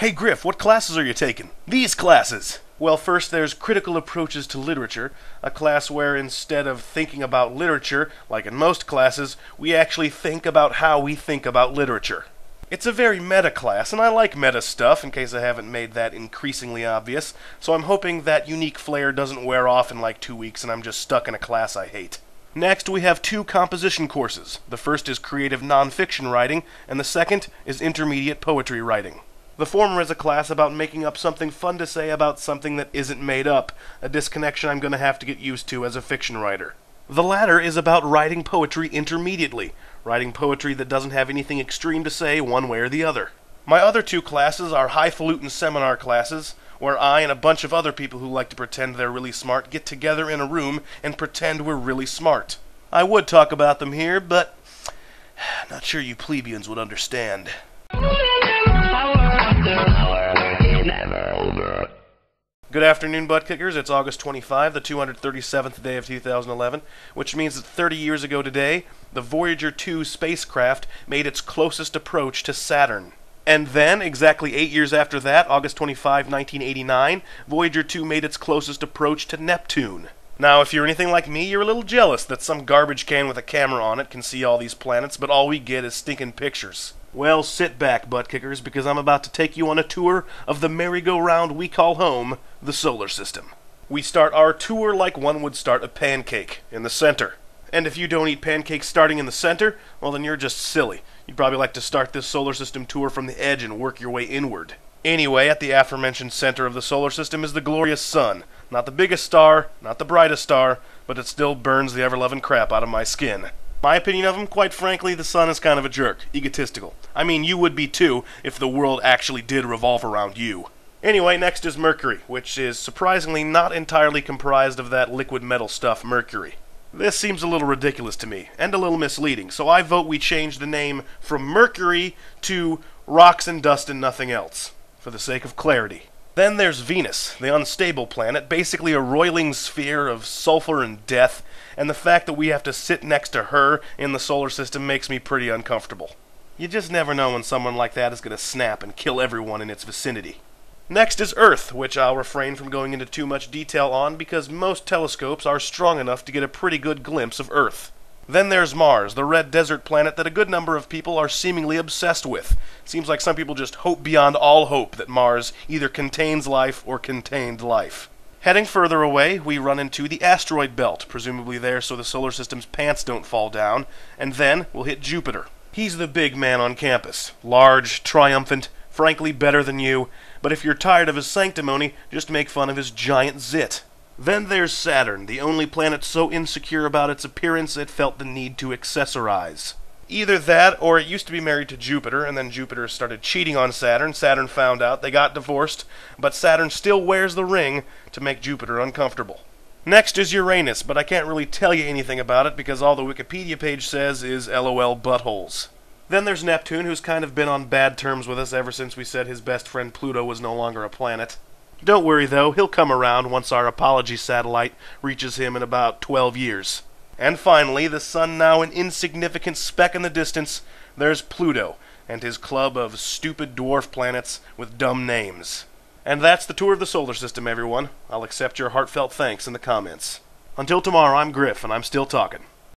Hey Griff, what classes are you taking? These classes! Well, first there's Critical Approaches to Literature, a class where instead of thinking about literature, like in most classes, we actually think about how we think about literature. It's a very meta class, and I like meta stuff, in case I haven't made that increasingly obvious, so I'm hoping that unique flair doesn't wear off in like 2 weeks and I'm just stuck in a class I hate. Next, we have 2 composition courses. The first is Creative Nonfiction Writing, and the second is Intermediate Poetry Writing. The former is a class about making up something fun to say about something that isn't made up, a disconnection I'm going to have to get used to as a fiction writer. The latter is about writing poetry intermediately, writing poetry that doesn't have anything extreme to say one way or the other. My other 2 classes are highfalutin seminar classes, where I and a bunch of other people who like to pretend they're really smart get together in a room and pretend we're really smart. I would talk about them here, but not sure you plebeians would understand. Good afternoon, butt kickers. It's August 25, the 237th day of 2011, which means that 30 years ago today, the Voyager 2 spacecraft made its closest approach to Saturn. And then, exactly 8 years after that, August 25, 1989, Voyager 2 made its closest approach to Neptune. Now, if you're anything like me, you're a little jealous that some garbage can with a camera on it can see all these planets, but all we get is stinking pictures. Well, sit back, butt kickers, because I'm about to take you on a tour of the merry-go-round we call home, the solar system. We start our tour like one would start a pancake, in the center. And if you don't eat pancakes starting in the center, well then you're just silly. You'd probably like to start this solar system tour from the edge and work your way inward. Anyway, at the aforementioned center of the solar system is the glorious sun. Not the biggest star, not the brightest star, but it still burns the ever-loving crap out of my skin. My opinion of him, quite frankly, the sun is kind of a jerk, egotistical. I mean, you would be too, if the world actually did revolve around you. Anyway, next is Mercury, which is surprisingly not entirely comprised of that liquid metal stuff, mercury. This seems a little ridiculous to me, and a little misleading, so I vote we change the name from Mercury to Rocks and Dust and Nothing Else, for the sake of clarity. Then there's Venus, the unstable planet, basically a roiling sphere of sulfur and death, and the fact that we have to sit next to her in the solar system makes me pretty uncomfortable. You just never know when someone like that is going to snap and kill everyone in its vicinity. Next is Earth, which I'll refrain from going into too much detail on because most telescopes are strong enough to get a pretty good glimpse of Earth. Then there's Mars, the red desert planet that a good number of people are seemingly obsessed with. Seems like some people just hope beyond all hope that Mars either contains life or contained life. Heading further away, we run into the asteroid belt, presumably there so the solar system's pants don't fall down, and then we'll hit Jupiter. He's the big man on campus. Large, triumphant, frankly better than you, but if you're tired of his sanctimony, just make fun of his giant zit. Then there's Saturn, the only planet so insecure about its appearance it felt the need to accessorize. Either that, or it used to be married to Jupiter, and then Jupiter started cheating on Saturn. Saturn found out, they got divorced, but Saturn still wears the ring to make Jupiter uncomfortable. Next is Uranus, but I can't really tell you anything about it because all the Wikipedia page says is LOL buttholes. Then there's Neptune, who's kind of been on bad terms with us ever since we said his best friend Pluto was no longer a planet. Don't worry though, he'll come around once our apology satellite reaches him in about 12 years. And finally, the sun now an insignificant speck in the distance, there's Pluto, and his club of stupid dwarf planets with dumb names. And that's the tour of the solar system, everyone. I'll accept your heartfelt thanks in the comments. Until tomorrow, I'm Griff, and I'm still talking.